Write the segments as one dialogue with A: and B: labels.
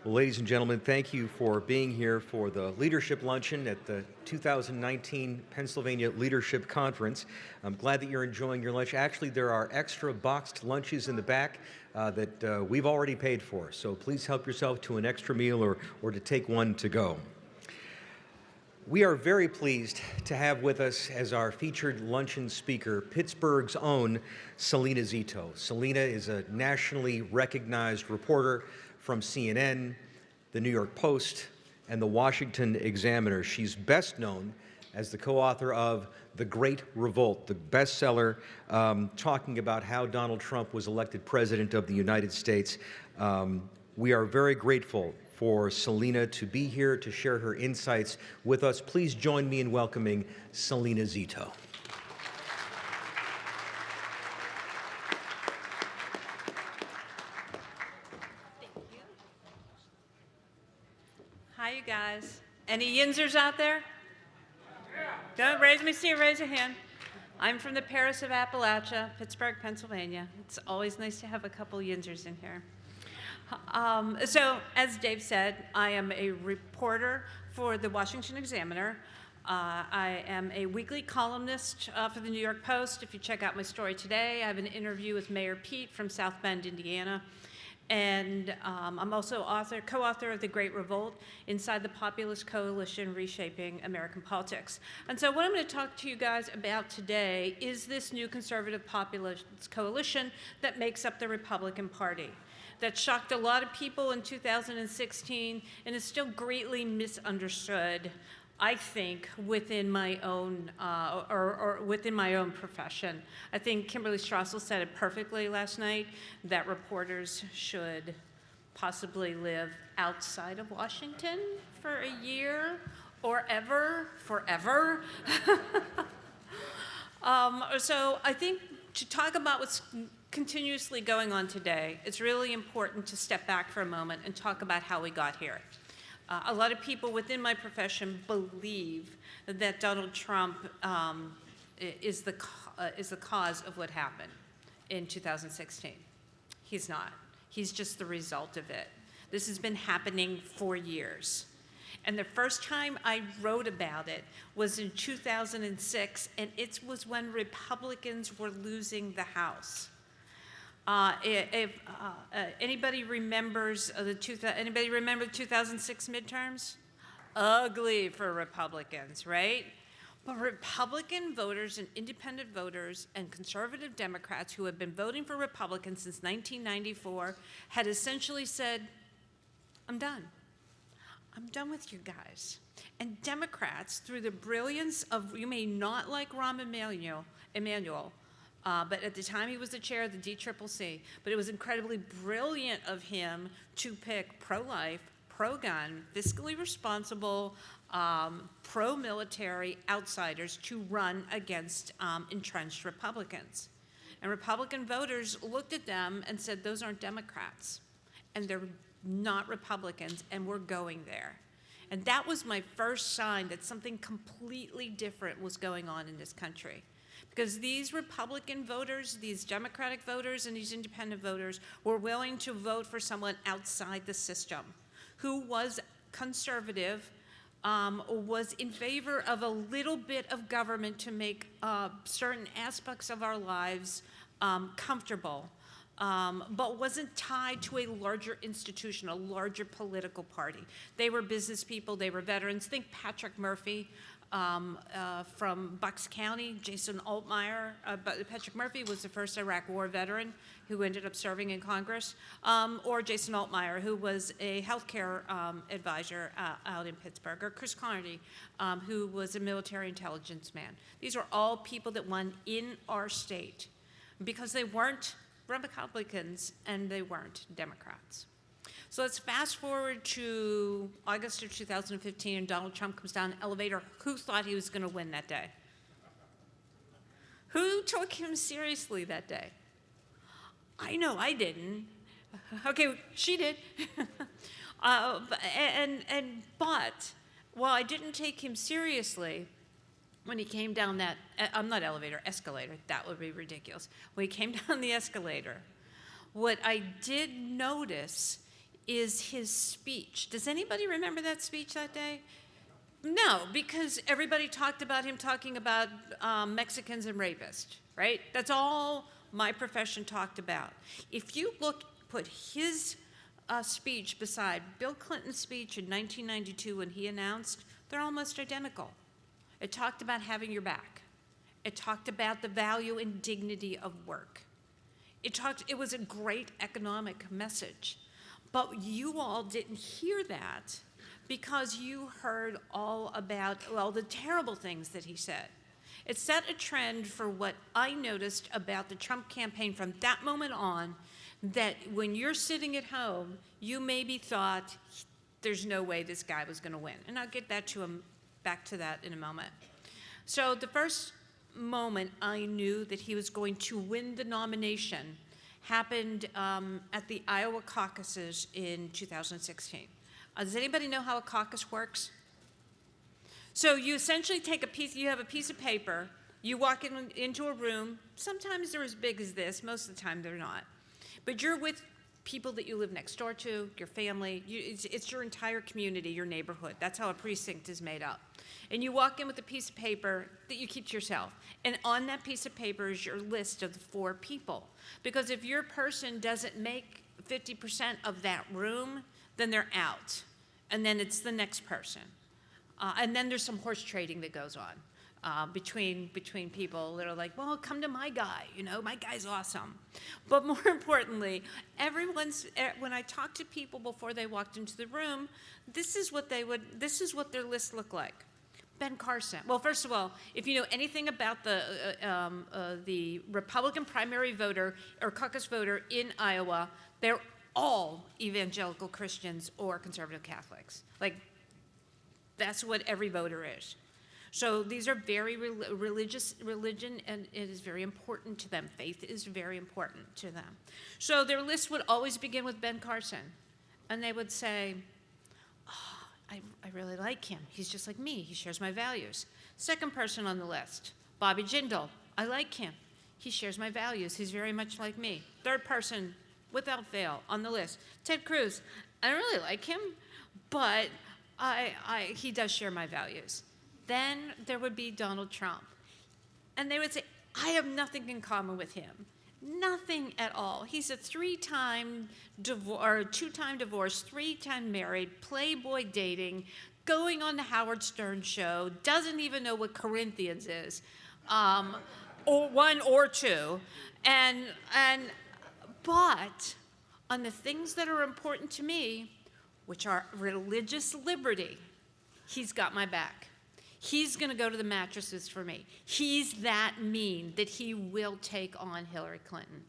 A: Well, ladies and gentlemen, thank you for being here for the Leadership Luncheon at the 2019 Pennsylvania Leadership Conference. I'm glad that you're enjoying your lunch. Actually, there are extra boxed lunches in the back that we've already paid for, so please help yourself to an extra meal or to take one to go. We are very pleased to have with us as our featured luncheon speaker, Pittsburgh's own Selena Zito. Selena is a nationally recognized reporter from CNN, the New York Post, and the Washington Examiner. She's best known as the co-author of The Great Revolt, the bestseller talking about how Donald Trump was elected president of the United States. We are very grateful for Selena to be here to share her insights with us. Please join me in welcoming Selena Zito.
B: Hi, you guys. Any Yinzers out there? Don't raise your hand. I'm from the Paris of Appalachia, Pittsburgh, Pennsylvania. It's always nice to have a couple Yinzers in here. So, as Dave said, I am a reporter for the Washington Examiner. I am a weekly columnist for the New York Post. If you check out my story today, I have an interview with Mayor Pete from South Bend, Indiana. And I'm also co-author of The Great Revolt, Inside the Populist Coalition Reshaping American Politics. And so what I'm going to talk to you guys about today is this new conservative populist coalition that makes up the Republican Party, that shocked a lot of people in 2016 and is still greatly misunderstood, I think, within my own within my own profession. I think Kimberly Strassel said it perfectly last night, that reporters should possibly live outside of Washington for a year or forever. So I think to talk about what's continuously going on today, it's really important to step back for a moment and talk about how we got here. A lot of people within my profession believe that Donald Trump is the cause of what happened in 2016. He's not. He's just the result of it. This has been happening for years. And the first time I wrote about it was in 2006, and it was when Republicans were losing the House. Anybody remembers anybody remember the 2006 midterms? Ugly for Republicans, right? But Republican voters and independent voters and conservative Democrats who had been voting for Republicans since 1994 had essentially said, I'm done. I'm done with you guys. And Democrats, through the brilliance of, you may not like Rahm Emanuel, but at the time he was the chair of the DCCC, but it was incredibly brilliant of him to pick pro-life, pro-gun, fiscally responsible, pro-military outsiders to run against entrenched Republicans. And Republican voters looked at them and said, those aren't Democrats, and they're not Republicans, and we're going there. And that was my first sign that something completely different was going on in this country. Because these Republican voters, these Democratic voters, and these independent voters were willing to vote for someone outside the system, who was conservative, was in favor of a little bit of government to make certain aspects of our lives comfortable, but wasn't tied to a larger institution, a larger political party. They were business people, they were veterans. Think Patrick Murphy, from Bucks County, Jason Altmaier. Patrick Murphy was the first Iraq War veteran who ended up serving in Congress, or Jason Altmaier, who was a healthcare advisor out in Pittsburgh, or Chris Carney, who was a military intelligence man. These are all people that won in our state because they weren't Republicans and they weren't Democrats. So let's fast forward to August of 2015, and Donald Trump comes down the elevator. Who thought he was going to win that day? Who took him seriously that day? I know I didn't. Okay, she did. But while I didn't take him seriously, when he came down that, not elevator, escalator, that would be ridiculous. When he came down the escalator, what I did notice is his speech. Does anybody remember that speech that day? No, because everybody talked about him talking about Mexicans and rapists, right? That's all my profession talked about. If you put his speech beside Bill Clinton's speech in 1992 when he announced, they're almost identical. It talked about having your back. It talked about the value and dignity of work. It was a great economic message. But you all didn't hear that because you heard all about, well, the terrible things that he said. It set a trend for what I noticed about the Trump campaign from that moment on, that when you're sitting at home, you maybe thought, there's no way this guy was going to win. And I'll get back to that in a moment. So the first moment I knew that he was going to win the nomination happened at the Iowa caucuses in 2016. Does anybody know how a caucus works? So you essentially you have a piece of paper, you walk into a room, sometimes they're as big as this, most of the time they're not. But you're with people that you live next door to, your family, it's your entire community, your neighborhood. That's how a precinct is made up. And you walk in with a piece of paper that you keep to yourself. And on that piece of paper is your list of the 4 people. Because if your person doesn't make 50% of that room, then they're out. And then it's the next person. And then there's some horse trading that goes on between people that are like, well, come to my guy, my guy's awesome. But more importantly, when I talked to people before they walked into the room, this is what their list looked like. Ben Carson. Well, first of all, if you know anything about the Republican primary voter or caucus voter in Iowa, they're all evangelical Christians or conservative Catholics. Like, that's what every voter is. So these are very religion, and it is very important to them. Faith is very important to them. So their list would always begin with Ben Carson. And they would say, I really like him. He's just like me. He shares my values. Second person on the list, Bobby Jindal. I like him. He shares my values. He's very much like me. Third person, without fail, on the list, Ted Cruz. I don't really like him, but he does share my values. Then there would be Donald Trump. And they would say, I have nothing in common with him. Nothing at all. He's a 2-time divorced, 3-time married, playboy dating, going on the Howard Stern show, doesn't even know what Corinthians is, or 1 or 2. But on the things that are important to me, which are religious liberty, he's got my back. He's going to go to the mattresses for me. He's that mean that he will take on Hillary Clinton.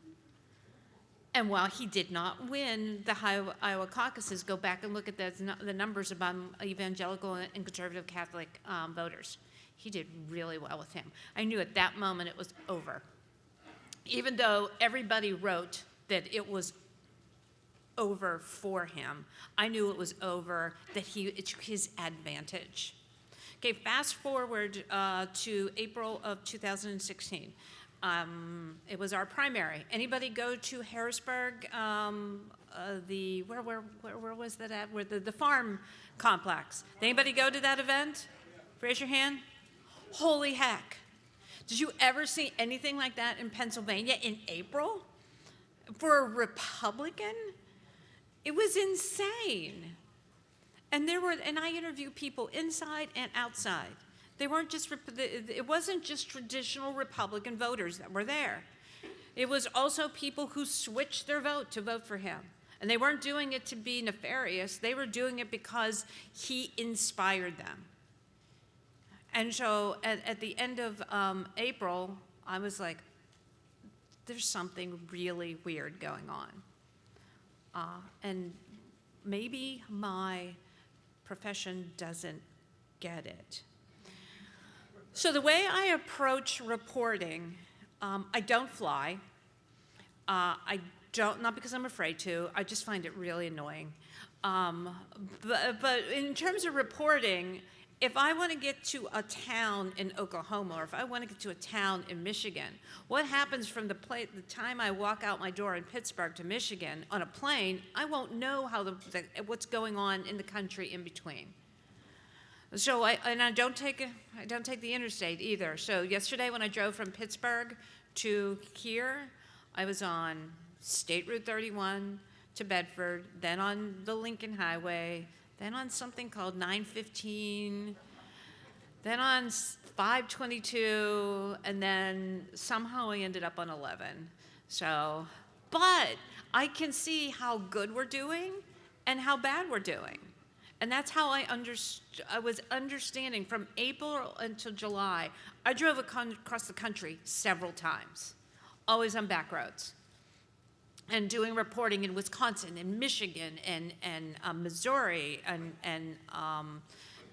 B: And while he did not win the Iowa caucuses, go back and look at the numbers about evangelical and conservative Catholic voters. He did really well with him. I knew at that moment it was over. Even though everybody wrote that it was over for him, I knew it was over, that it's his advantage. Okay, fast forward to April of 2016. It was our primary. Anybody go to Harrisburg? Where was that at? Where the farm complex? Anybody go to that event? Raise your hand. Holy heck! Did you ever see anything like that in Pennsylvania in April for a Republican? It was insane. And I interviewed people inside and outside. It wasn't just traditional Republican voters that were there. It was also people who switched their vote to vote for him. And they weren't doing it to be nefarious. They were doing it because he inspired them. And so at the end of April, I was like, there's something really weird going on. And maybe my profession doesn't get it. So the way I approach reporting, I don't fly. Not because I'm afraid to, I just find it really annoying. But in terms of reporting, if I want to get to a town in Oklahoma, or if I want to get to a town in Michigan, what happens from the time I walk out my door in Pittsburgh to Michigan on a plane, I won't know how what's going on in the country in between. So I don't take the interstate either. So yesterday when I drove from Pittsburgh to here, I was on State Route 31 to Bedford, then on the Lincoln Highway, then on something called 915, then on 522, and then somehow I ended up on 11. So, but I can see how good we're doing and how bad we're doing. And that's how I was understanding from April until July. I drove across the country several times, always on back roads, and doing reporting in Wisconsin and Michigan and Missouri and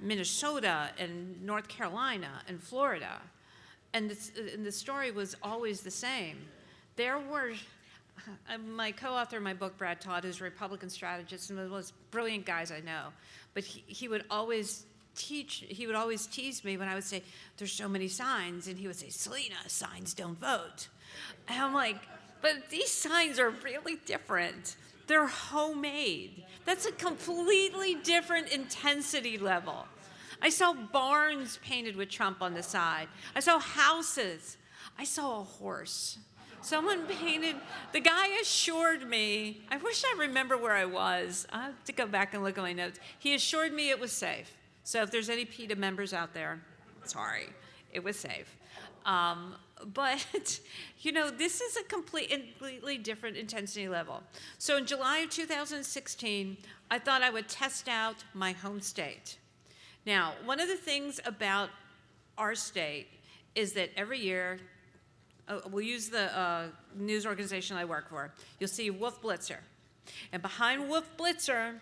B: Minnesota and North Carolina and Florida. And the story was always the same. There were, my co-author of my book, Brad Todd, who's a Republican strategist and one of the most brilliant guys I know, but he would always tease me when I would say, there's so many signs, and he would say, Selena, signs don't vote. And I'm like, but these signs are really different. They're homemade. That's a completely different intensity level. I saw barns painted with Trump on the side. I saw houses. I saw a horse. Someone painted, the guy assured me, I wish I remember where I was. I have to go back and look at my notes. He assured me it was safe. So if there's any PETA members out there, sorry, it was safe. But, you know, this is a completely different intensity level. So in July of 2016, I thought I would test out my home state. Now, one of the things about our state is that every year, we'll use the news organization I work for. You'll see Wolf Blitzer. And behind Wolf Blitzer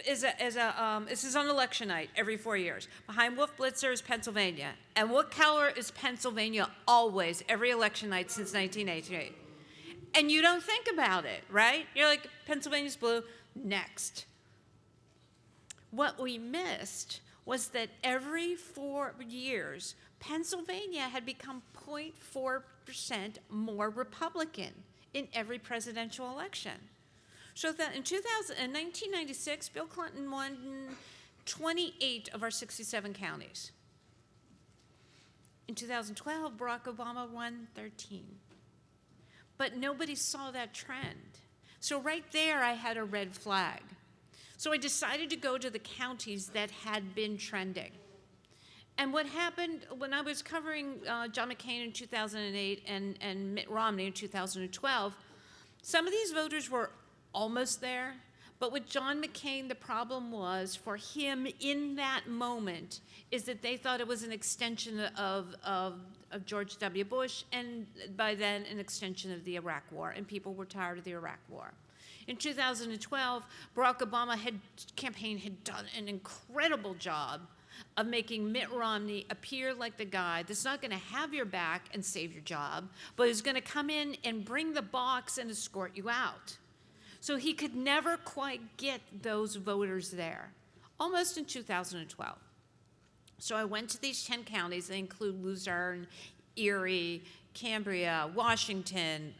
B: this is on election night every 4 years. Behind Wolf Blitzer is Pennsylvania. And what color is Pennsylvania always, every election night since 1988? And you don't think about it, right? You're like, Pennsylvania's blue, next. What we missed was that every 4 years, Pennsylvania had become 0.4% more Republican in every presidential election. So that in 1996, Bill Clinton won 28 of our 67 counties. In 2012, Barack Obama won 13. But nobody saw that trend. So right there, I had a red flag. So I decided to go to the counties that had been trending. And what happened when I was covering John McCain in 2008 and Mitt Romney in 2012, some of these voters were almost there. But with John McCain, the problem was for him in that moment is that they thought it was an extension of George W. Bush, and by then an extension of the Iraq War, and people were tired of the Iraq War. In 2012, Barack Obama campaign had done an incredible job of making Mitt Romney appear like the guy that's not going to have your back and save your job, but is going to come in and bring the box and escort you out. So he could never quite get those voters there, almost in 2012. So I went to these 10 counties. They include Luzerne, Erie, Cambria, Washington,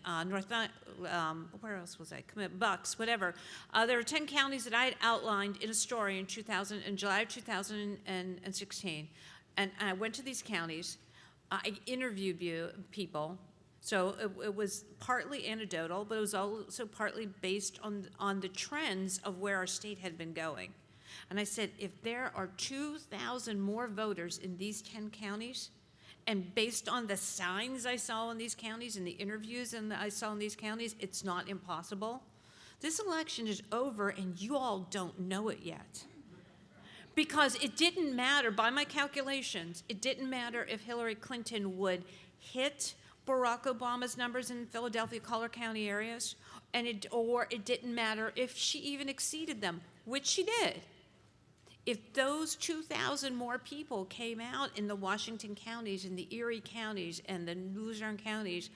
B: where else was I? Bucks, whatever. There were 10 counties that I had outlined in a story in July of 2016. And I went to these counties. I interviewed people. So it was partly anecdotal, but it was also partly based on the trends of where our state had been going. And I said, if there are 2,000 more voters in these 10 counties, and based on the signs I saw in these counties and the interviews I saw in these counties, it's not impossible. This election is over, and you all don't know it yet. Because it didn't matter, by my calculations, it didn't matter if Hillary Clinton would hit Barack Obama's numbers in Philadelphia, Collier County areas, or it didn't matter if she even exceeded them, which she did. If those 2,000 more people came out in the Washington counties and the Erie counties and the Luzerne counties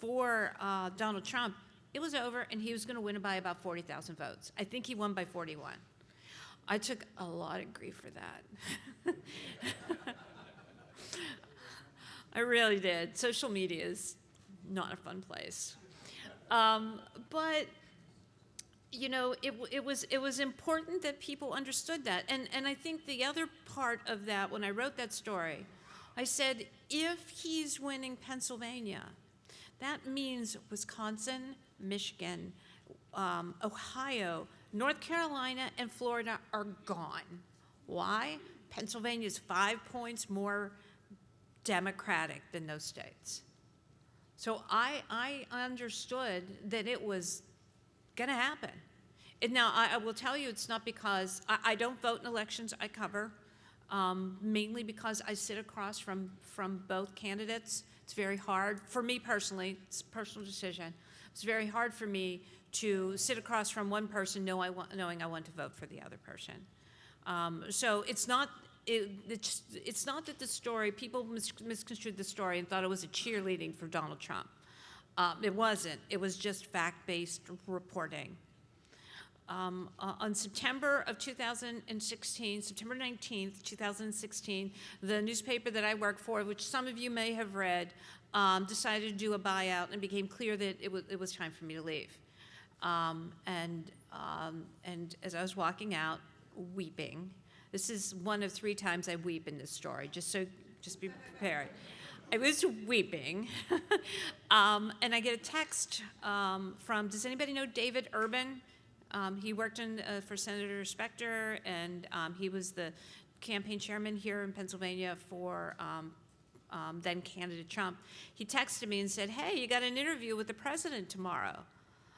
B: for Donald Trump, it was over, and he was going to win by about 40,000 votes. I think he won by 41. I took a lot of grief for that. I really did. Social media is not a fun place. But you know, it was important that people understood that. And I think the other part of that, when I wrote that story, I said, if he's winning Pennsylvania, that means Wisconsin, Michigan, Ohio, North Carolina, and Florida are gone. Why? Pennsylvania's 5 points more Democratic than those states. So I understood that it was going to happen. And now, I will tell you, it's not because I don't vote in elections I cover, mainly because I sit across from both candidates. It's very hard, for me personally, it's a personal decision. It's very hard for me to sit across from one person knowing I want to vote for the other person. So it's not that the story, people misconstrued the story and thought it was a cheerleading for Donald Trump. It wasn't. It was just fact-based reporting. On September of 2016, September 19th, 2016, the newspaper that I work for, which some of you may have read, decided to do a buyout, and it became clear that it was time for me to leave. And as I was walking out, weeping, this is one of 3 times I weep in this story, just be prepared. I was weeping, and I get a text from, does anybody know David Urban? He worked for Senator Specter, and he was the campaign chairman here in Pennsylvania for then candidate Trump. He texted me and said, hey, you got an interview with the president tomorrow.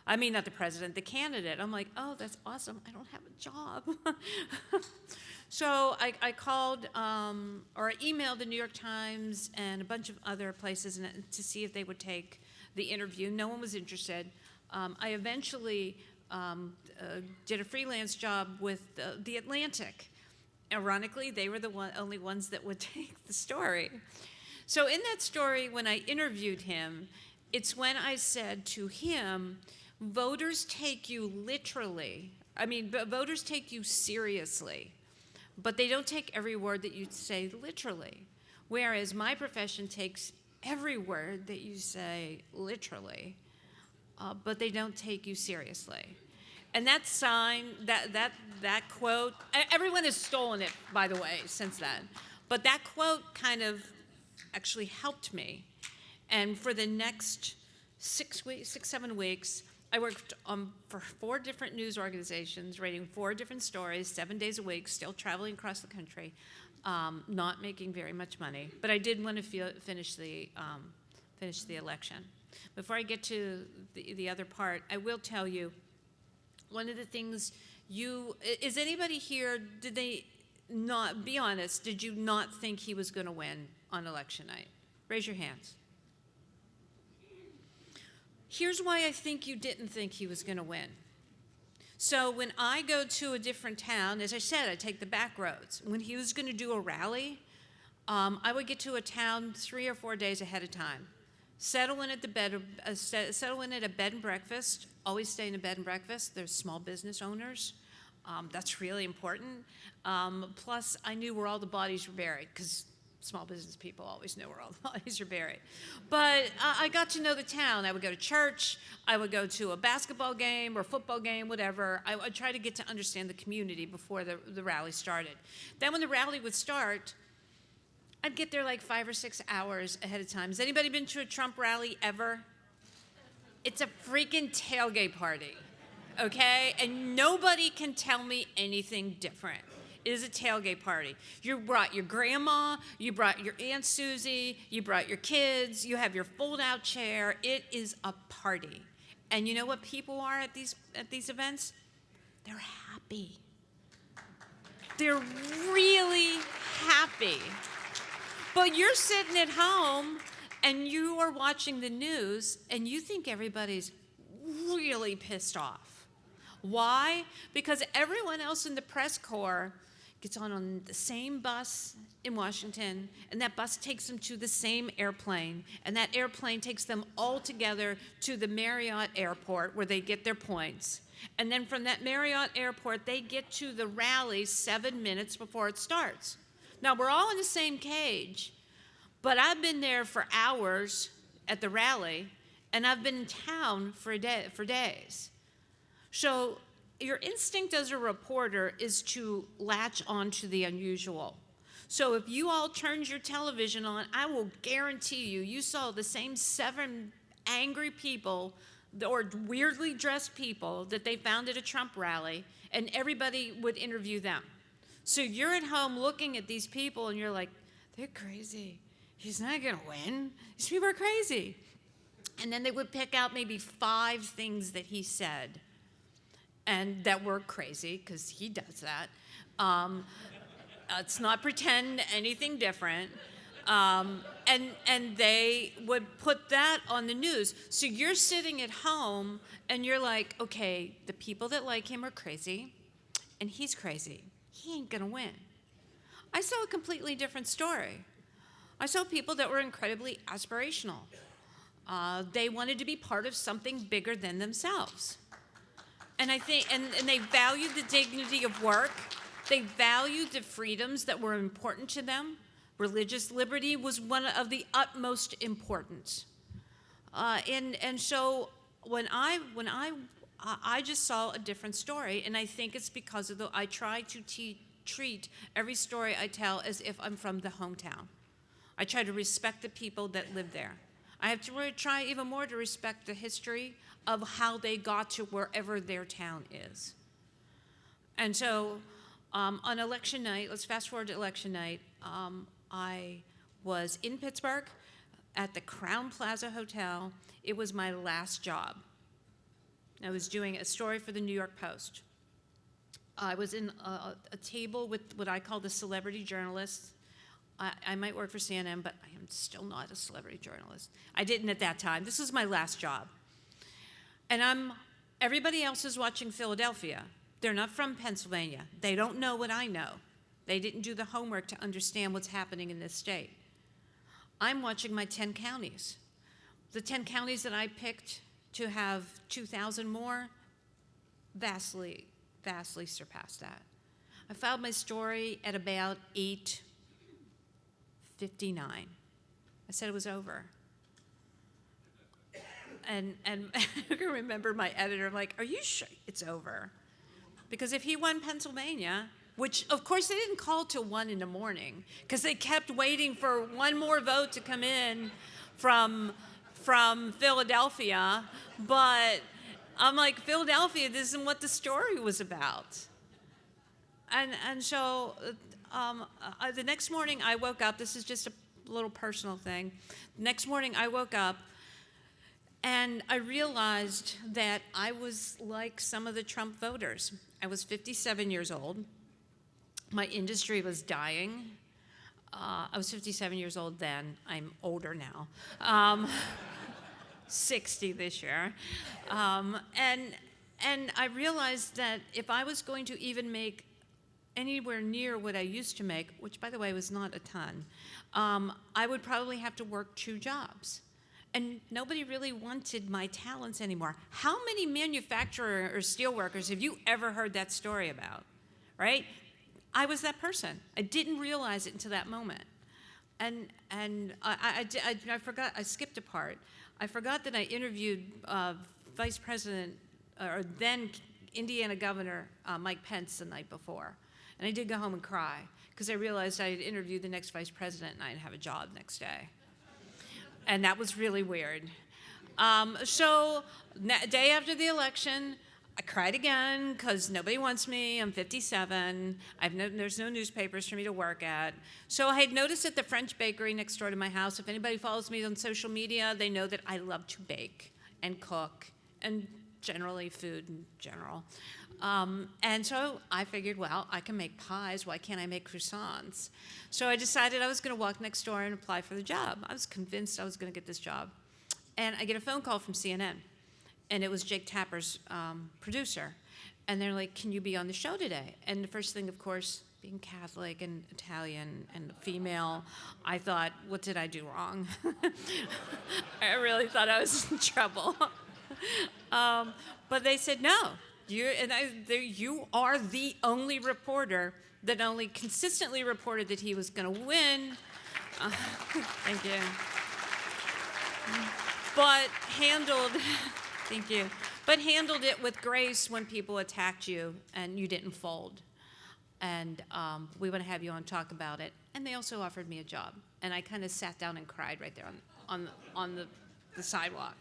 B: I mean, not the president, the candidate. I'm like, oh, that's awesome. I don't have a job. So I called or I emailed the New York Times and a bunch of other places to see if they would take the interview. No one was interested. I eventually did a freelance job with The Atlantic. Ironically, they were the only ones that would take the story. So in that story, when I interviewed him, it's when I said to him, voters take you literally. I mean, voters take you seriously, but they don't take every word that you say literally. Whereas my profession takes every word that you say literally, but they don't take you seriously. And that sign, that quote, everyone has stolen it, by the way, since then. But that quote kind of actually helped me. And for the next 7 weeks, I worked for 4 different news organizations, writing 4 different stories, 7 days a week, still traveling across the country, not making very much money. But I did want to finish the election. Before I get to the other part, I will tell you, one of the things is anybody here, did they not, be honest, did you not think he was going to win on election night? Raise your hands. Here's why I think you didn't think he was going to win. So when I go to a different town, as I said, I take the back roads. When he was going to do a rally, I would get to a town 3 or 4 days ahead of time. Settle in at a bed and breakfast. Always stay in a bed and breakfast. There's small business owners. That's really important. Plus, I knew where all the bodies were buried because small business people always know where all the bodies are buried. But I got to know the town. I would go to church. I would go to a basketball game or football game, whatever. I would try to get to understand the community before the rally started. Then when the rally would start, I'd get there like 5 or 6 hours ahead of time. Has anybody been to a Trump rally ever? It's a freaking tailgate party, okay? And nobody can tell me anything different. It is a tailgate party. You brought your grandma, you brought your Aunt Susie, you brought your kids, you have your fold-out chair. It is a party. And you know what people are at these events? They're happy. They're really happy. But you're sitting at home and you are watching the news and you think everybody's really pissed off. Why? Because everyone else in the press corps gets on the same bus in Washington, and that bus takes them to the same airplane, and that airplane takes them all together to the Marriott airport where they get their points. And then from that Marriott airport, they get to the rally 7 minutes before it starts. Now, we're all in the same cage, but I've been there for hours at the rally, and I've been in town for days. So your instinct as a reporter is to latch on to the unusual. So if you all turned your television on, I will guarantee you saw the same 7 angry people or weirdly dressed people that they found at a Trump rally, and everybody would interview them. So you're at home looking at these people, and you're like, they're crazy. He's not going to win. These people are crazy. And then they would pick out maybe 5 things that he said and that were crazy, because he does that. Let's not pretend anything different. And they would put that on the news. So you're sitting at home and you're like, okay, the people that like him are crazy and he's crazy. He ain't gonna win. I saw a completely different story. I saw people that were incredibly aspirational. They wanted to be part of something bigger than themselves. And I think, and they valued the dignity of work. They valued the freedoms that were important to them. Religious liberty was one of the utmost importance. And so when I just saw a different story, and I think it's because of I try to treat every story I tell as if I'm from the hometown. I try to respect the people that live there. I have to try even more to respect the history of how they got to wherever their town is. And so on election night, let's fast forward to election night, I was in Pittsburgh at the Crown Plaza Hotel. It was my last job. I was doing a story for the New York Post. I was in a table with what I call the celebrity journalists. I might work for CNN, but I am still not a celebrity journalist. I didn't at that time. This was my last job. And everybody else is watching Philadelphia. They're not from Pennsylvania. They don't know what I know. They didn't do the homework to understand what's happening in this state. I'm watching my 10 counties. The 10 counties that I picked to have 2,000 more vastly, vastly surpassed that. I filed my story at about 8:59. I said it was over. And I can remember my editor, I'm like, are you sure it's over? Because if he won Pennsylvania, which of course they didn't call till 1 in the morning, because they kept waiting for one more vote to come in from Philadelphia, but I'm like, Philadelphia, this isn't what the story was about. And so the next morning I woke up, this is just a little personal thing. The next morning I woke up and I realized that I was like some of the Trump voters. I was 57 years old. My industry was dying. I was 57 years old then. I'm older now. 60 this year. And I realized that if I was going to even make anywhere near what I used to make, which by the way was not a ton, I would probably have to work 2 jobs. And nobody really wanted my talents anymore. How many manufacturer or steelworkers have you ever heard that story about, right? I was that person. I didn't realize it until that moment. And I forgot, I skipped a part. I forgot that I interviewed Vice President, or then Indiana Governor Mike Pence the night before. And I did go home and cry, because I realized I had interviewed the next vice president and I'd have a job next day. And that was really weird. So day after the election, I cried again because nobody wants me. I'm 57. There's no newspapers for me to work at. So I had noticed at the French bakery next door to my house, if anybody follows me on social media, they know that I love to bake and cook and generally food in general. And so I figured, well, I can make pies. Why can't I make croissants? So I decided I was going to walk next door and apply for the job. I was convinced I was going to get this job. And I get a phone call from CNN. And it was Jake Tapper's producer. And they're like, can you be on the show today? And the first thing, of course, being Catholic and Italian and female, I thought, what did I do wrong? I really thought I was in trouble. But they said, no, You are the only reporter that only consistently reported that he was going to win. Thank you. But thank you, but handled it with grace when people attacked you and you didn't fold. And we want to have you on talk about it. And they also offered me a job. And I kind of sat down and cried right there on the sidewalk.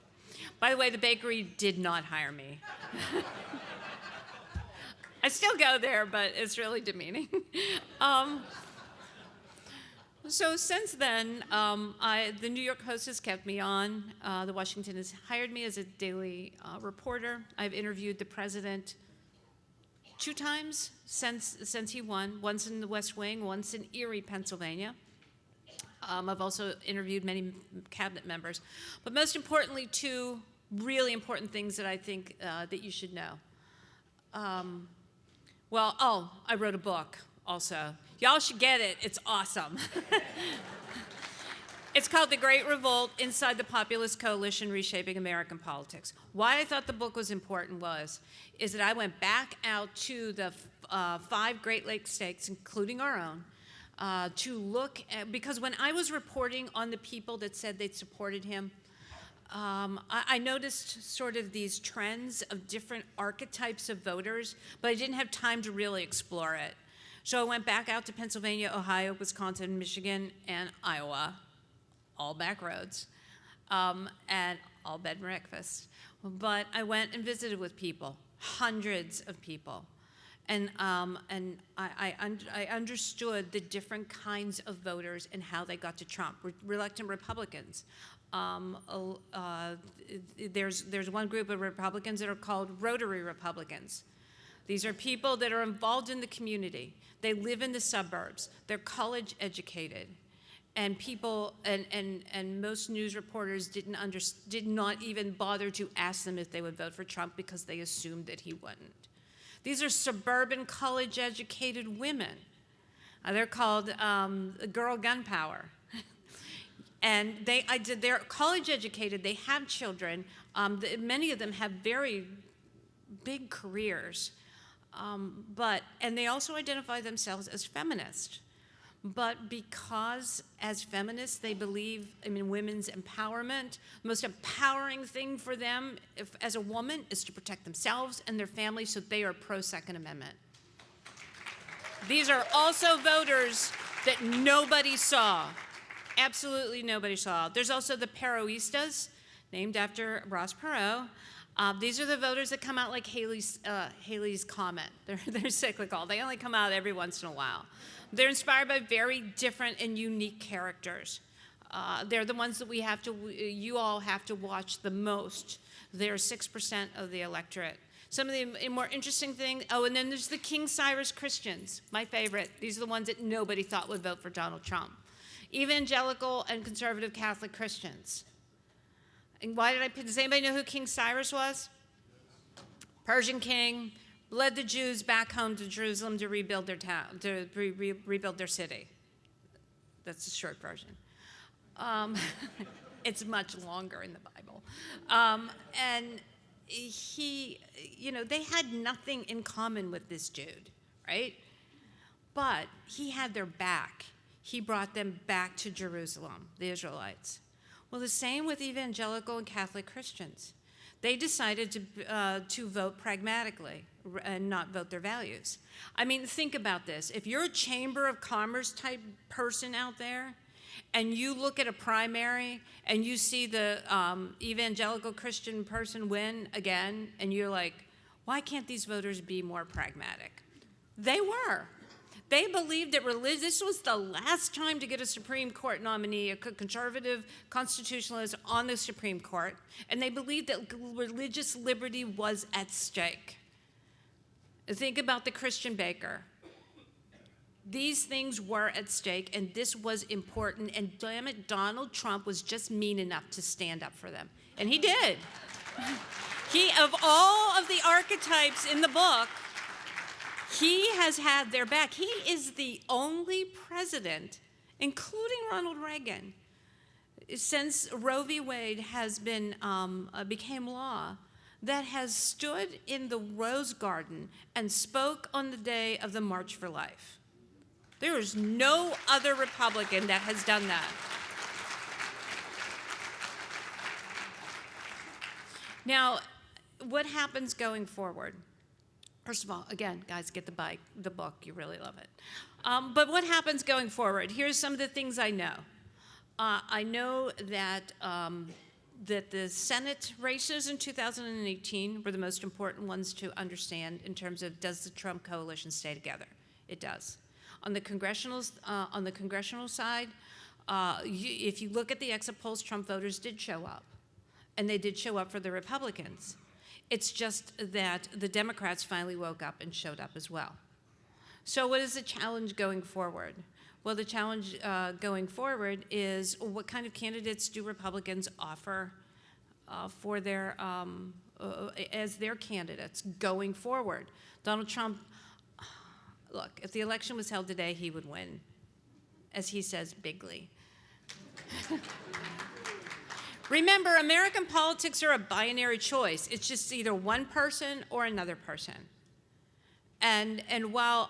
B: By the way, the bakery did not hire me. I still go there, but it's really demeaning. So since then, the New York Post has kept me on. The Washington has hired me as a daily reporter. I've interviewed the president 2 times since he won, once in the West Wing, once in Erie, Pennsylvania. I've also interviewed many cabinet members. But most importantly, 2 really important things that I think that you should know. I wrote a book also. Y'all should get it. It's awesome. It's called The Great Revolt: Inside the Populist Coalition Reshaping American Politics. Why I thought the book was important is that I went back out to the 5 Great Lakes states, including our own, to look at, because when I was reporting on the people that said they'd supported him, I noticed sort of these trends of different archetypes of voters, but I didn't have time to really explore it. So I went back out to Pennsylvania, Ohio, Wisconsin, Michigan, and Iowa, all back roads, and all bed and breakfast. But I went and visited with people, hundreds of people. And I understood the different kinds of voters and how they got to Trump. Reluctant Republicans. There's one group of Republicans that are called Rotary Republicans. These are people that are involved in the community. They live in the suburbs. They're college educated. And people and most news reporters did not even bother to ask them if they would vote for Trump because they assumed that he wouldn't. These are suburban college-educated women. They're called Girl Gun Power. And they're college-educated. They have children. Many of them have very big careers. And they also identify themselves as feminist. But because as feminists they believe in women's empowerment, the most empowering thing for them as a woman is to protect themselves and their families, so they are pro-Second Amendment. These are also voters that nobody saw, absolutely nobody saw. There's also the Perroistas, named after Ross Perot. These are the voters that come out like Haley's Comet. They're cyclical. They only come out every once in a while. They're inspired by very different and unique characters. They're the ones that you all have to watch the most. They're 6% of the electorate. Some of the more interesting things, and then there's the King Cyrus Christians, my favorite. These are the ones that nobody thought would vote for Donald Trump. Evangelical and conservative Catholic Christians. And does anybody know who King Cyrus was? Persian king, led the Jews back home to Jerusalem to rebuild their town, to rebuild their city. That's the short version. It's much longer in the Bible. And they had nothing in common with this dude, right? But he had their back. He brought them back to Jerusalem, the Israelites. Well, the same with evangelical and Catholic Christians. They decided to vote pragmatically and not vote their values. I mean, think about this. If you're a Chamber of Commerce type person out there, and you look at a primary and you see the evangelical Christian person win again, and you're like, why can't these voters be more pragmatic? They were. They believed that this was the last time to get a Supreme Court nominee, a conservative constitutionalist on the Supreme Court, and they believed that religious liberty was at stake. Think about the Christian baker. These things were at stake, and this was important, and damn it, Donald Trump was just mean enough to stand up for them. And he did. Of all of the archetypes in the book, he has had their back. He is the only president, including Ronald Reagan, since Roe v. Wade has became law, that has stood in the Rose Garden and spoke on the day of the March for Life. There is no other Republican that has done that. Now, what happens going forward? First of all, again, guys, get the book. You really love it. But what happens going forward? Here's some of the things I know. I know that that the Senate races in 2018 were the most important ones to understand in terms of, does the Trump coalition stay together? It does. On the congressional side, if you look at the exit polls, Trump voters did show up, and they did show up for the Republicans. It's just that the Democrats finally woke up and showed up as well. So what is the challenge going forward? Well, the challenge going forward is, what kind of candidates do Republicans offer for their as their candidates going forward? Donald Trump, look, if the election was held today, he would win, as he says bigly. Remember, American politics are a binary choice. It's just either one person or another person. And while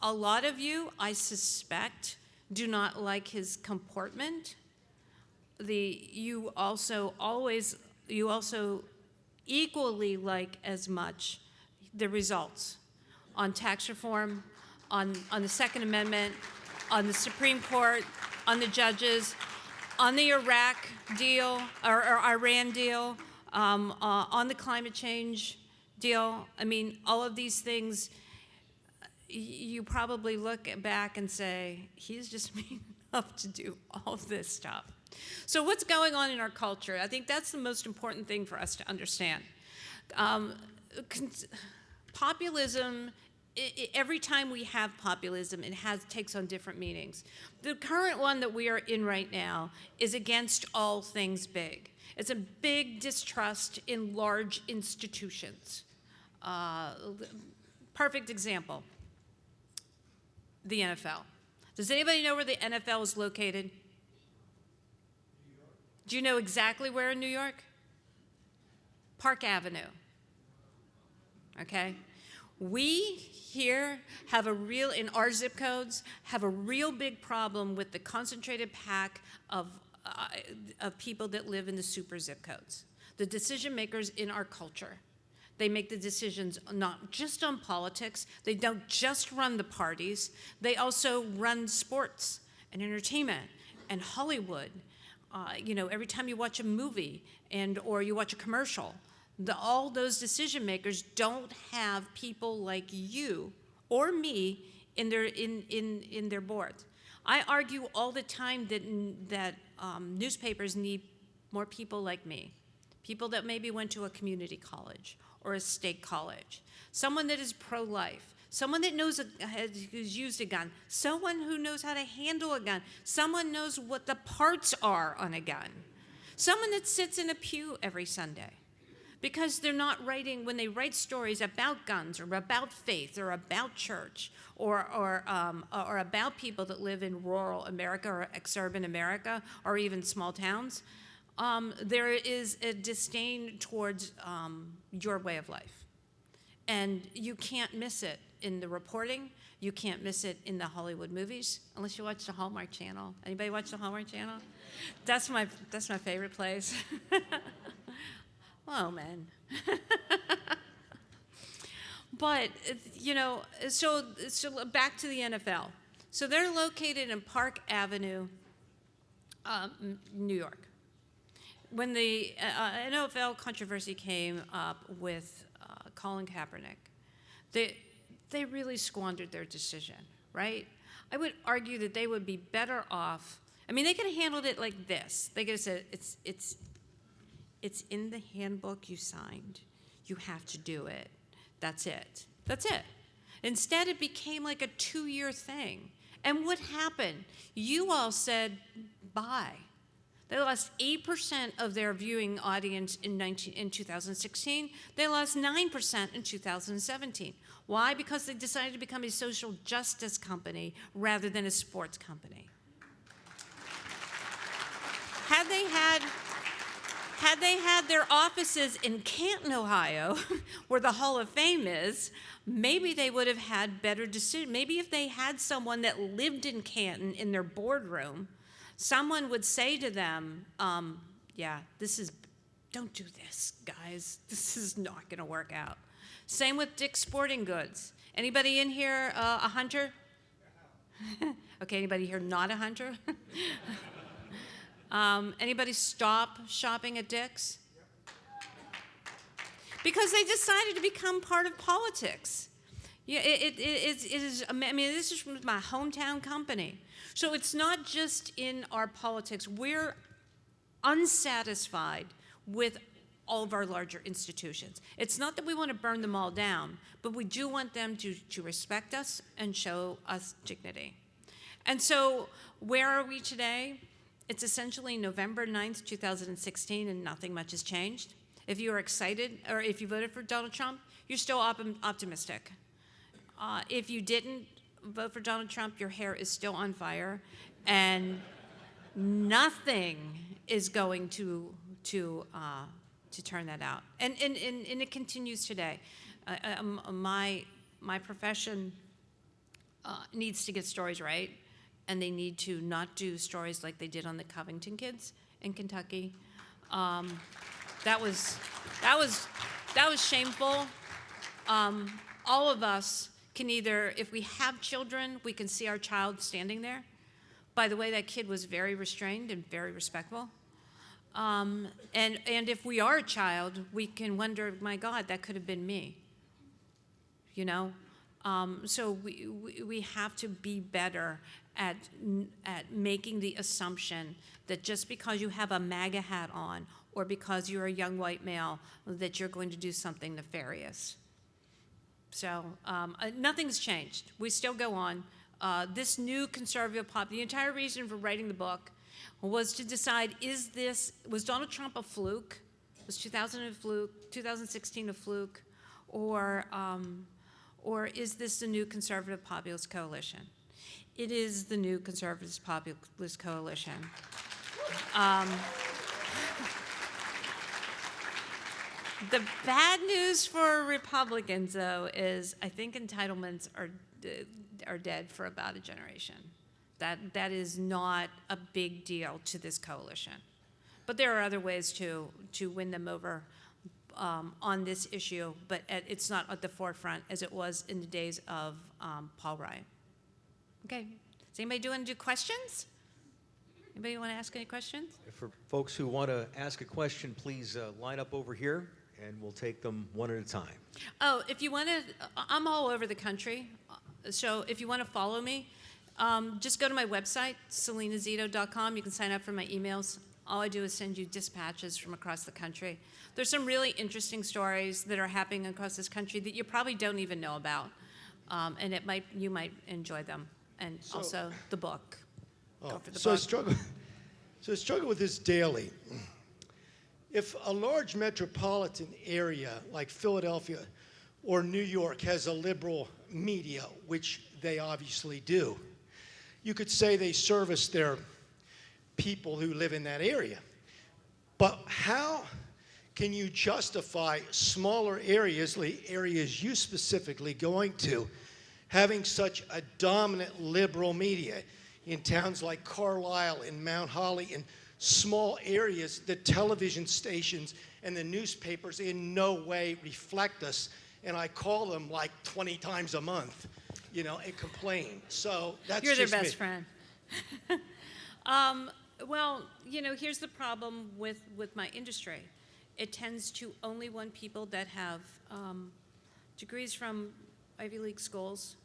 B: a lot of you, I suspect, do not like his comportment, you also equally like as much the results on tax reform, on the Second Amendment, on the Supreme Court, on the judges, on the Iraq deal, or Iran deal, on the climate change deal. I mean, all of these things, you probably look back and say, he's just mean enough to do all this stuff. So what's going on in our culture? I think that's the most important thing for us to understand. Populism, every time we have populism, it takes on different meanings. The current one that we are in right now is against all things big. It's a big distrust in large institutions. Perfect example, the NFL. Does anybody know where the NFL is located? Do you know exactly where in New York? Park Avenue. Okay? We here have in our zip codes, have a real big problem with the concentrated pack of people that live in the super zip codes. The decision makers in our culture. They make the decisions not just on politics. They don't just run the parties. They also run sports and entertainment and Hollywood. Every time you watch a movie or you watch a commercial, all those decision makers don't have people like you or me in their boards. I argue all the time that newspapers need more people like me, people that maybe went to a community college or a state college, someone that is pro-life, someone that knows who's used a gun, someone who knows how to handle a gun, someone knows what the parts are on a gun, someone that sits in a pew every Sunday. Because they're not writing, when they write stories about guns or about faith or about church or about people that live in rural America or exurban America or even small towns, there is a disdain towards your way of life. And you can't miss it in the reporting. You can't miss it in the Hollywood movies, unless you watch the Hallmark Channel. Anybody watch the Hallmark Channel? That's my favorite place. Oh, man. But, so back to the NFL. So they're located in Park Avenue, New York. When the NFL controversy came up with Colin Kaepernick, they really squandered their decision, right? I would argue that they would be better off. I mean, they could have handled it like this. They could have said, it's in the handbook you signed. You have to do it. That's it. That's it. Instead, it became like a 2-year thing. And what happened? You all said bye. They lost 8% of their viewing audience in 2016. They lost 9% in 2017. Why? Because they decided to become a social justice company rather than a sports company. Had Had they had their offices in Canton, Ohio, where the Hall of Fame is, maybe they would have had better decisions. Maybe if they had someone that lived in Canton in their boardroom, someone would say to them, yeah, don't do this, guys. This is not going to work out. Same with Dick's Sporting Goods. Anybody in here a hunter? Okay, anybody here not a hunter? Anybody stop shopping at Dick's? Because they decided to become part of politics. Yeah, it is, I mean, this is from my hometown company. So it's not just in our politics. We're unsatisfied with all of our larger institutions. It's not that we want to burn them all down, but we do want them to respect us and show us dignity. And so where are we today? It's essentially November 9th, 2016, and nothing much has changed. If you are excited, or if you voted for Donald Trump, you're still optimistic. If you didn't vote for Donald Trump, your hair is still on fire, and nothing is going to turn that out. And it continues today. My profession needs to get stories right, and they need to not do stories like they did on the Covington kids in Kentucky. That was shameful. All of us can either, if we have children, we can see our child standing there. By the way, that kid was very restrained and very respectful. And if we are a child, we can wonder, my God, that could have been me. You know? So we have to be better at making the assumption that just because you have a MAGA hat on or because you're a young white male, that you're going to do something nefarious. So nothing's changed. We still go on. This new conservative the entire reason for writing the book was to decide, was Donald Trump a fluke? Was 2016 a fluke? Or is this the new conservative populist coalition? It is the new conservative populist coalition. The bad news for Republicans, though, is I think entitlements are dead for about a generation. That is not a big deal to this coalition. But there are other ways to win them over on this issue, but it's not at the forefront as it was in the days of Paul Ryan. Okay, does anybody want to do questions? Anybody want to ask any questions?
A: For folks who want to ask a question, please line up over here, and we'll take them one at a time.
B: Oh, if you want to, I'm all over the country, so if you want to follow me, just go to my website, selenazito.com. You can sign up for my emails. All I do is send you dispatches from across the country. There's some really interesting stories that are happening across this country that you probably don't even know about, and you might enjoy them, and also the book. Go for the book.
C: I struggle with this daily. If a large metropolitan area like Philadelphia or New York has a liberal media, which they obviously do, you could say they service their people who live in that area. But how can you justify smaller areas, like areas you specifically going to, having such a dominant liberal media in towns like Carlisle and Mount Holly and small areas? The television stations and the newspapers in no way reflect us, and I call them like 20 times a month, and complain. So that's
B: You're their
C: just
B: best
C: me.
B: friend. Well, here's the problem with my industry. It tends to only want people that have degrees from Ivy League schools,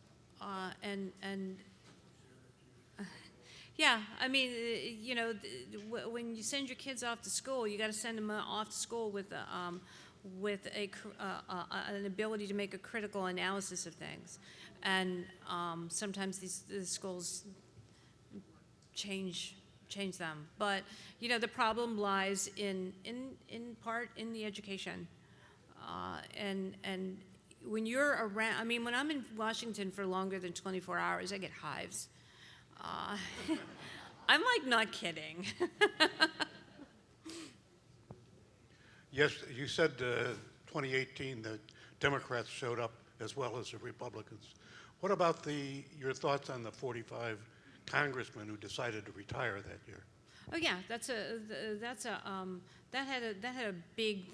B: yeah, I mean, when you send your kids off to school, you got to send them off to school with an ability to make a critical analysis of things, and sometimes these schools change them. But the problem lies in part in the education, and when you're around. I mean, when I'm in Washington for longer than 24 hours, I get hives. I'm like not kidding.
D: Yes, you said 2018 the Democrats showed up as well as the Republicans. What about your thoughts on the 45 congressmen who decided to retire that year?
B: Oh yeah, that had a big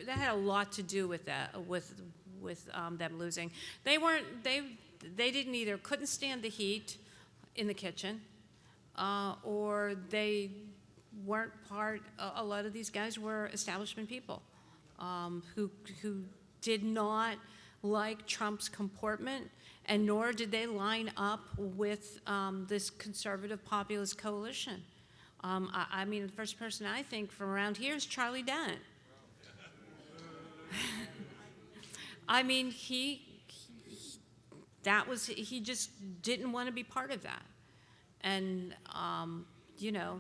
B: that had a lot to do with that with them losing. They didn't either couldn't stand the heat in the kitchen, or they weren't part. A lot of these guys were establishment people who did not like Trump's comportment, and nor did they line up with this conservative populist coalition. I mean, the first person I think from around here is Charlie Dent. I mean, he just didn't want to be part of that, and you know.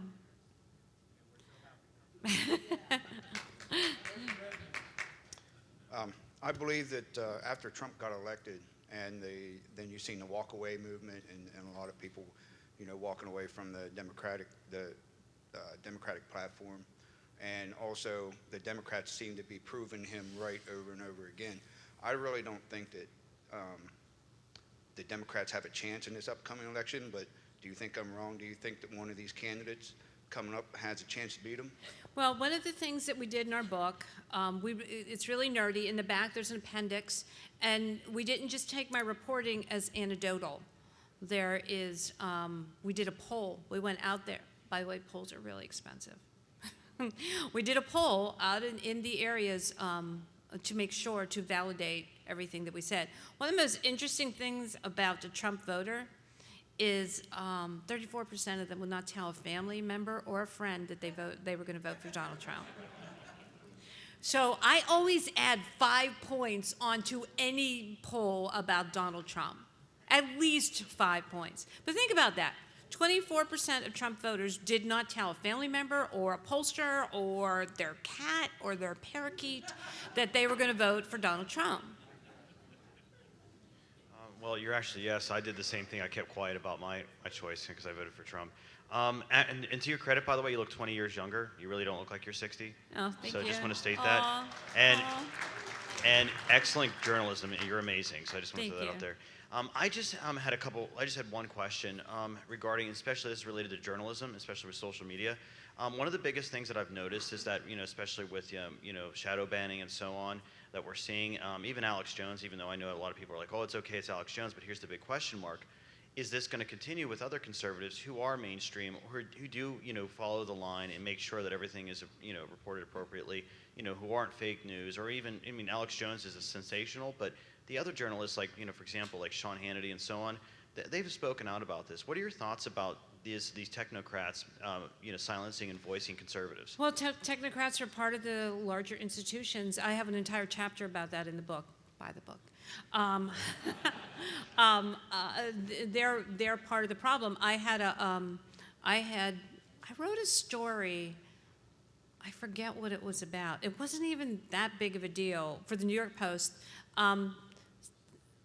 E: I believe that after Trump got elected, and then you've seen the walk-away movement, and a lot of people, walking away from the Democratic platform, and also the Democrats seem to be proving him right over and over again. I really don't think that the Democrats have a chance in this upcoming election, but do you think I'm wrong? Do you think that one of these candidates coming up has a chance to beat him?
B: Well, one of the things that we did in our book, it's really nerdy. In the back, there's an appendix, and we didn't just take my reporting as anecdotal. There is, we did a poll. We went out there. By the way, polls are really expensive. We did a poll out in the areas to make sure to validate everything that we said. One of the most interesting things about the Trump voter is 34% of them will not tell a family member or a friend that they were going to vote for Donald Trump. So I always add 5 points onto any poll about Donald Trump, at least 5 points. But think about that. 24% of Trump voters did not tell a family member or a pollster or their cat or their parakeet that they were going to vote for Donald Trump.
F: Well, you're actually, yes, I did the same thing. I kept quiet about my choice because I voted for Trump. And to your credit, by the way, you look 20 years younger. You really don't look like you're 60.
B: Oh, thank you.
F: So I just want to state that. And excellent journalism. You're amazing. So I just want to throw that out there. I just had one question regarding, especially this is related to journalism, especially with social media. One of the biggest things that I've noticed is that, especially with, shadow banning and so on, that we're seeing, even Alex Jones, even though I know a lot of people are like, oh, it's okay, it's Alex Jones, but here's the big question mark. Is this going to continue with other conservatives who are mainstream, or who do, follow the line and make sure that everything is, reported appropriately, who aren't fake news, or even, Alex Jones is a sensational, but the other journalists, like, for example, like Sean Hannity and so on, they've spoken out about this. What are your thoughts about these technocrats, silencing and voicing conservatives?
B: Well, technocrats are part of the larger institutions. I have an entire chapter about that in the book. Buy the book. They're part of the problem. I wrote a story. I forget what it was about. It wasn't even that big of a deal for the New York Post.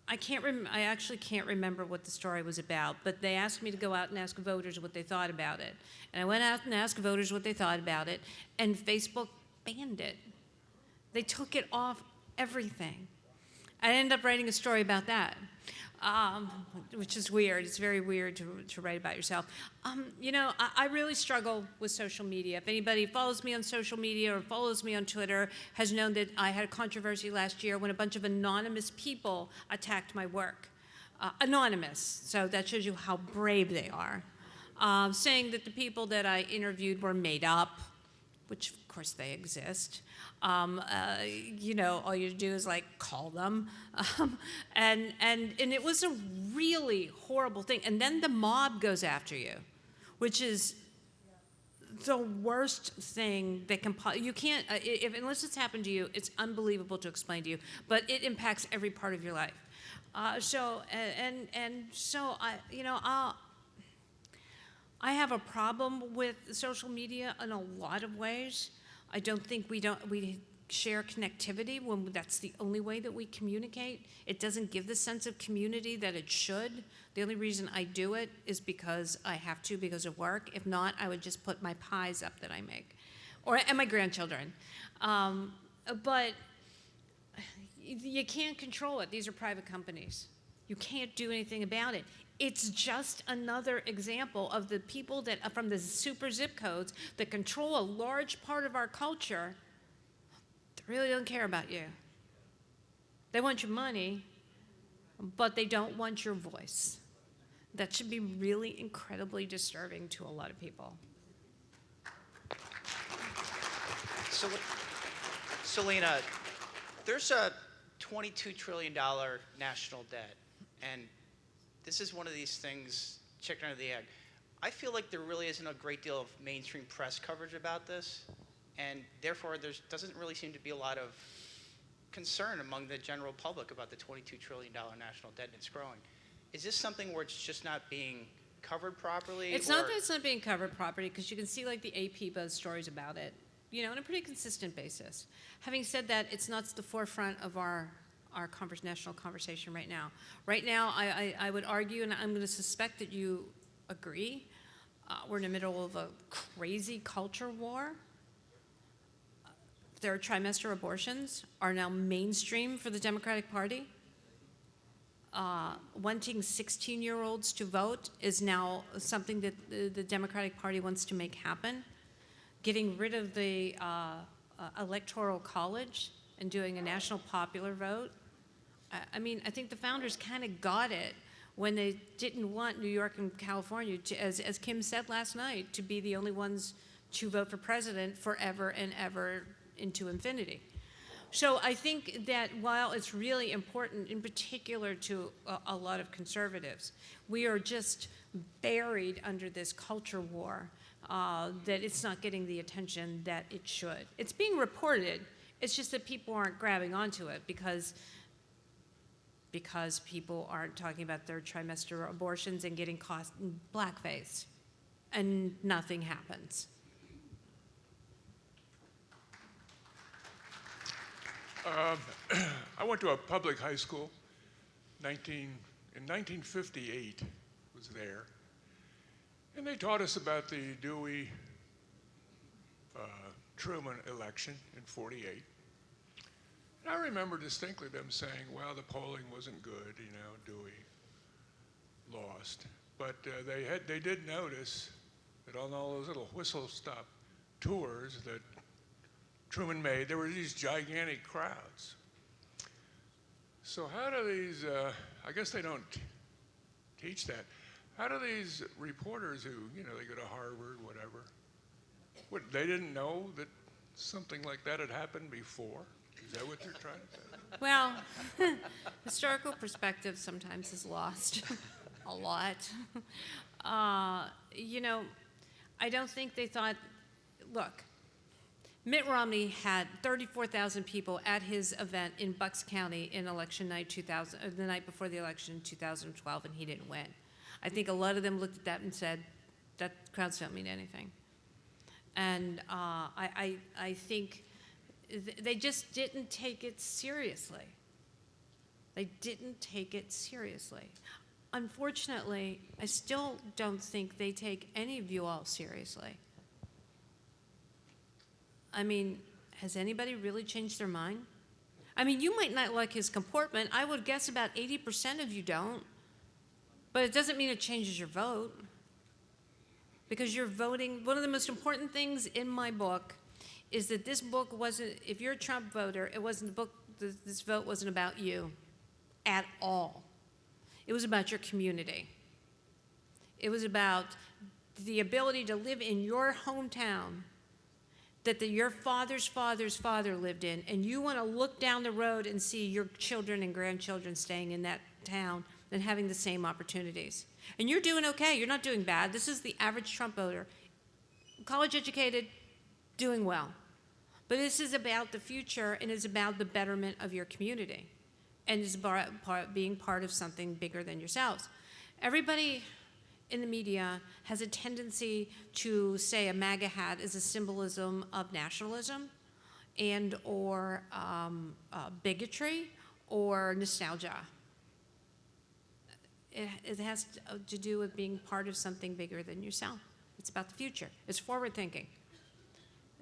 B: I actually can't remember what the story was about, but they asked me to go out and ask voters what they thought about it. And I went out and asked voters what they thought about it, and Facebook banned it. They took it off everything. I ended up writing a story about that, which is weird. It's very weird to write about yourself. I really struggle with social media. If anybody follows me on social media or follows me on Twitter has known that I had a controversy last year when a bunch of anonymous people attacked my work. Anonymous, so that shows you how brave they are. Saying that the people that I interviewed were made up, which of course they exist. All you do is like call them, and it was a really horrible thing. And then the mob goes after you, which is the worst thing that can. You can't unless it's happened to you. It's unbelievable to explain to you, but it impacts every part of your life. So I have a problem with social media in a lot of ways. I don't think we share connectivity when that's the only way that we communicate. It doesn't give the sense of community that it should. The only reason I do it is because I have to, because of work. If not, I would just put my pies up that I make. and my grandchildren. But you can't control it. These are private companies. You can't do anything about it. It's just another example of the people that from the super zip codes that control a large part of our culture that really don't care about you. They want your money, but they don't want your voice. That should be really incredibly disturbing to a lot of people.
G: So, Selena, there's a $22 trillion national debt, and this is one of these things, chicken or the egg. I feel like there really isn't a great deal of mainstream press coverage about this, and therefore there doesn't really seem to be a lot of concern among the general public about the $22 trillion national debt, and it's growing. Is this something where it's just not being covered properly?
B: It's not that it's not being covered properly, because you can see like the AP buzz stories about it, on a pretty consistent basis. Having said that, it's not at the forefront of our national conversation right now. Right now, I would argue, and I'm going to suspect that you agree, we're in the middle of a crazy culture war. Their trimester abortions are now mainstream for the Democratic Party. Wanting 16-year-olds to vote is now something that the Democratic Party wants to make happen. Getting rid of the electoral college and doing a national popular vote. I mean, I think the founders kind of got it when they didn't want New York and California to, as Kim said last night, to be the only ones to vote for president forever and ever into infinity. So I think that while it's really important, in particular to a lot of conservatives, we are just buried under this culture war that it's not getting the attention that it should. It's being reported. It's just that people aren't grabbing onto it because people aren't talking about their trimester abortions and getting caught in blackface, and nothing happens.
H: I went to a public high school. In 1958 was there, and they taught us about the Dewey Truman election in '48. And I remember distinctly them saying, well, the polling wasn't good, Dewey lost. But they did notice that on all those little whistle-stop tours that Truman made, there were these gigantic crowds. So how do these, I guess they don't teach that. How do these reporters who, they go to Harvard, whatever, they didn't know that something like that had happened before? Is that what they're trying to say?
B: Well, historical perspective sometimes is lost a lot. I don't think they thought, look, Mitt Romney had 34,000 people at his event in Bucks County in election night the night before the election in 2012, and he didn't win. I think a lot of them looked at that and said, that crowds don't mean anything. And I think they just didn't take it seriously. They didn't take it seriously. Unfortunately, I still don't think they take any of you all seriously. I mean, has anybody really changed their mind? I mean, you might not like his comportment. I would guess about 80% of you don't. But it doesn't mean it changes your vote. Because you're voting, one of the most important things in my book is that this book wasn't, if you're a Trump voter, it wasn't the book, this vote wasn't about you at all. It was about your community. It was about the ability to live in your hometown that your father's father's father lived in, and you want to look down the road and see your children and grandchildren staying in that town and having the same opportunities. And you're doing okay. You're not doing bad. This is the average Trump voter. College educated, doing well. But this is about the future, and it's about the betterment of your community. And it's being part of something bigger than yourselves. Everybody in the media has a tendency to say a MAGA hat is a symbolism of nationalism and or bigotry or nostalgia. It has to do with being part of something bigger than yourself. It's about the future. It's forward thinking.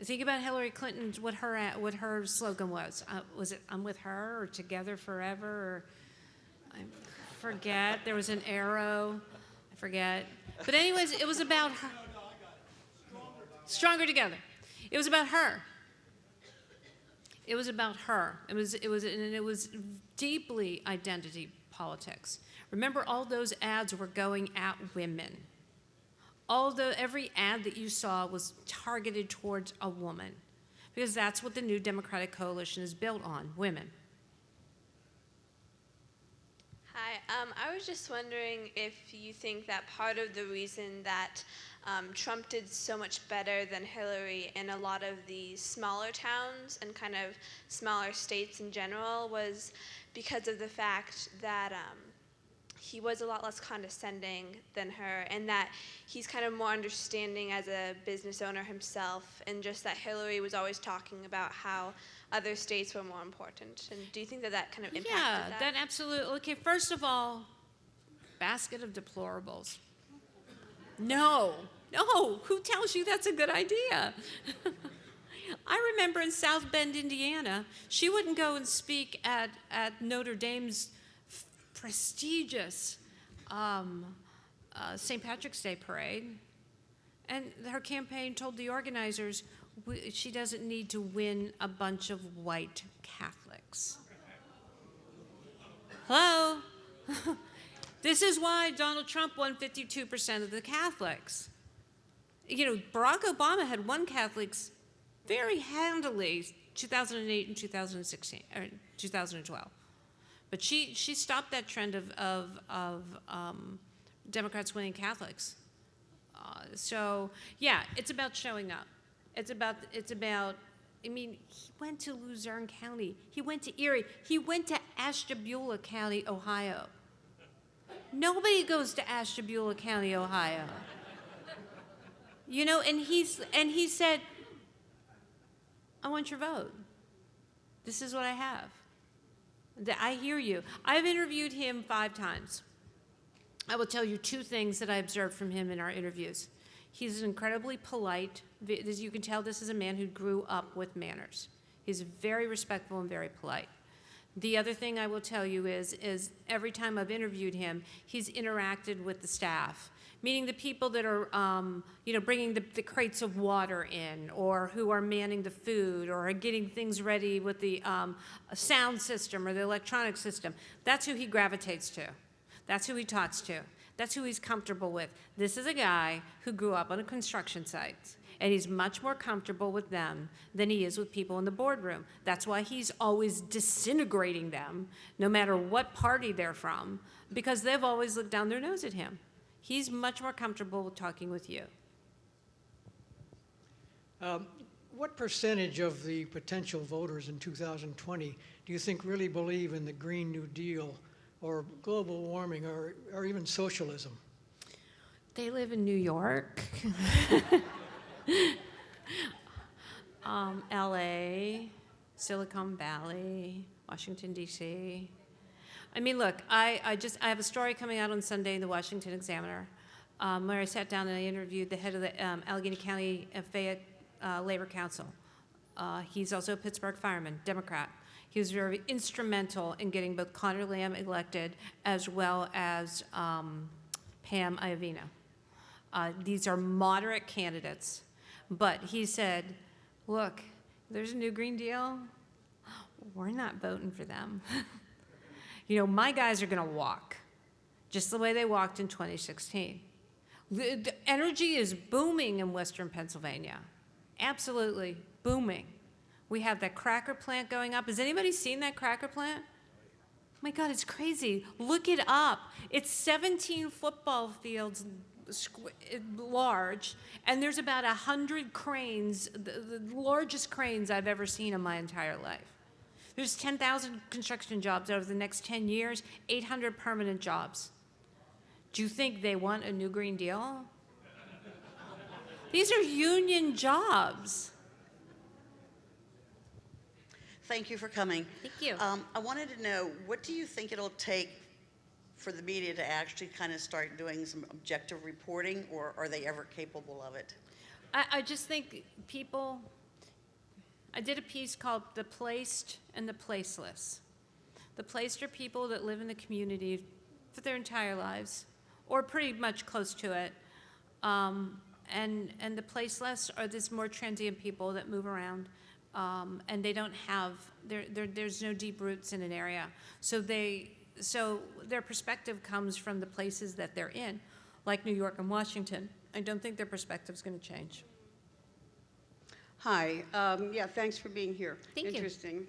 B: Think about Hillary Clinton's, what her slogan was. Was it "I'm with her" or "Together Forever"? Or I forget. There was an arrow. I forget. But anyways, it was about her. Stronger Together. It was about her. It was about her. It was deeply identity politics. Remember, all those ads were going at women. Every ad that you saw was targeted towards a woman, because that's what the new Democratic coalition is built on, women.
I: Hi, I was just wondering if you think that part of the reason that Trump did so much better than Hillary in a lot of the smaller towns and kind of smaller states in general was because of the fact that he was a lot less condescending than her, and that he's kind of more understanding as a business owner himself, and just that Hillary was always talking about how other states were more important. And do you think that that kind of impacted
B: Yeah, that absolutely. Okay, first of all, basket of deplorables. No, who tells you that's a good idea? I remember in South Bend, Indiana, she wouldn't go and speak at Notre Dame's prestigious St. Patrick's Day parade. And her campaign told the organizers she doesn't need to win a bunch of white Catholics. Hello? This is why Donald Trump won 52% of the Catholics. You know, Barack Obama had won Catholics very handily 2008 and 2016, or 2012. But she stopped that trend of Democrats winning Catholics. So yeah, it's about showing up. It's about. I mean, he went to Luzerne County. He went to Erie. He went to Ashtabula County, Ohio. Nobody goes to Ashtabula County, Ohio. You know, and he said, "I want your vote. This is what I have. I hear you." I've interviewed him 5 times. I will tell you 2 things that I observed from him in our interviews. He's incredibly polite. As you can tell, this is a man who grew up with manners. He's very respectful and very polite. The other thing I will tell you is every time I've interviewed him, he's interacted with the staff, meaning the people that are, bringing the crates of water in, or who are manning the food, or are getting things ready with the sound system or the electronic system. That's who he gravitates to. That's who he talks to. That's who he's comfortable with. This is a guy who grew up on a construction site, and he's much more comfortable with them than he is with people in the boardroom. That's why he's always disintegrating them, no matter what party they're from, because they've always looked down their nose at him. He's much more comfortable with talking with you.
J: What percentage of the potential voters in 2020 do you think really believe in the Green New Deal or global warming or even socialism?
B: They live in New York, LA, Silicon Valley, Washington, D.C. I mean, look, I have a story coming out on Sunday in the Washington Examiner, where I sat down and I interviewed the head of the Allegheny County Fayette Labor Council. He's also a Pittsburgh fireman, Democrat. He was very instrumental in getting both Connor Lamb elected as well as Pam Iovino. These are moderate candidates, but he said, look, there's a new Green Deal. We're not voting for them. My guys are going to walk, just the way they walked in 2016. The energy is booming in Western Pennsylvania. Absolutely booming. We have that cracker plant going up. Has anybody seen that cracker plant? Oh my God, it's crazy. Look it up. It's 17 football fields large, and there's about 100 cranes, the largest cranes I've ever seen in my entire life. There's 10,000 construction jobs over the next 10 years, 800 permanent jobs. Do you think they want a new Green Deal? These are union jobs.
K: Thank you for coming.
B: Thank you.
K: I wanted to know, what do you think it'll take for the media to actually kind of start doing some objective reporting, or are they ever capable of it?
B: I just think people I did a piece called The Placed and the Placeless. The placed are people that live in the community for their entire lives, or pretty much close to it. And the placeless are these more transient people that move around, and they don't have, there's no deep roots in an area. So their perspective comes from the places that they're in, like New York and Washington. I don't think their perspective's going to change.
L: Hi. Yeah, thanks for being here.
B: Thank you.
L: Interesting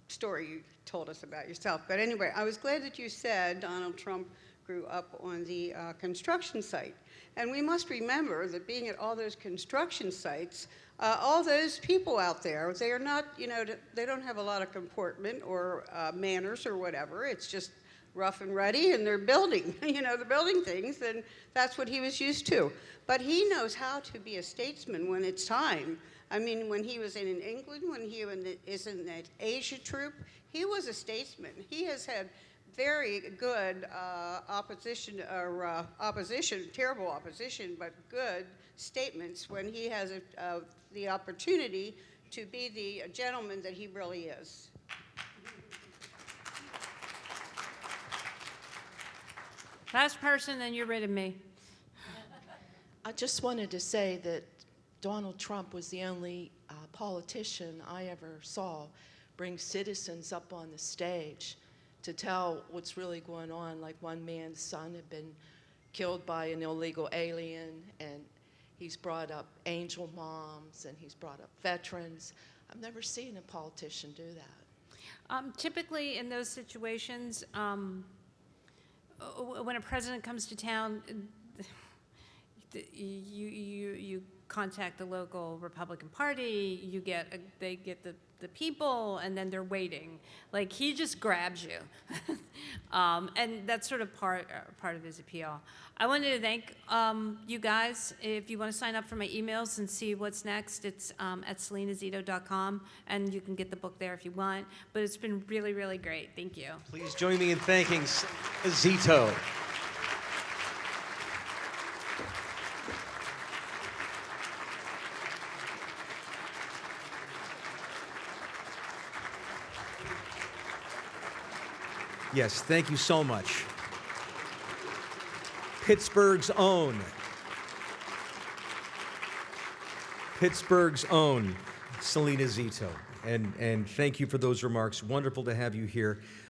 L: story you told us about yourself. But anyway, I was glad that you said Donald Trump grew up on the construction site. And we must remember that being at all those construction sites, all those people out there, they are not, they don't have a lot of comportment or manners or whatever. It's just rough and ready, and they're building, they're building things, and that's what he was used to. But he knows how to be a statesman when it's time. I mean, when he was in England, when he is in that Asia troop, he was a statesman. He has had very good terrible opposition, but good statements when he has the opportunity to be the gentleman that he really is.
B: Last person, then you're rid of me.
M: I just wanted to say that Donald Trump was the only politician I ever saw bring citizens up on the stage to tell what's really going on. Like, one man's son had been killed by an illegal alien, and he's brought up angel moms, and he's brought up veterans. I've never seen a politician do that.
B: Typically, in those situations, when a president comes to town, you contact the local Republican Party, they get the people, and then they're waiting. Like, he just grabs you. And that's sort of part of his appeal. I wanted to thank you guys. If you want to sign up for my emails and see what's next, it's at selenazito.com, and you can get the book there if you want. But it's been really, really great. Thank you.
A: Please join me in thanking Zito. Yes, thank you so much. Pittsburgh's own Selena Zito. And thank you for those remarks. Wonderful to have you here.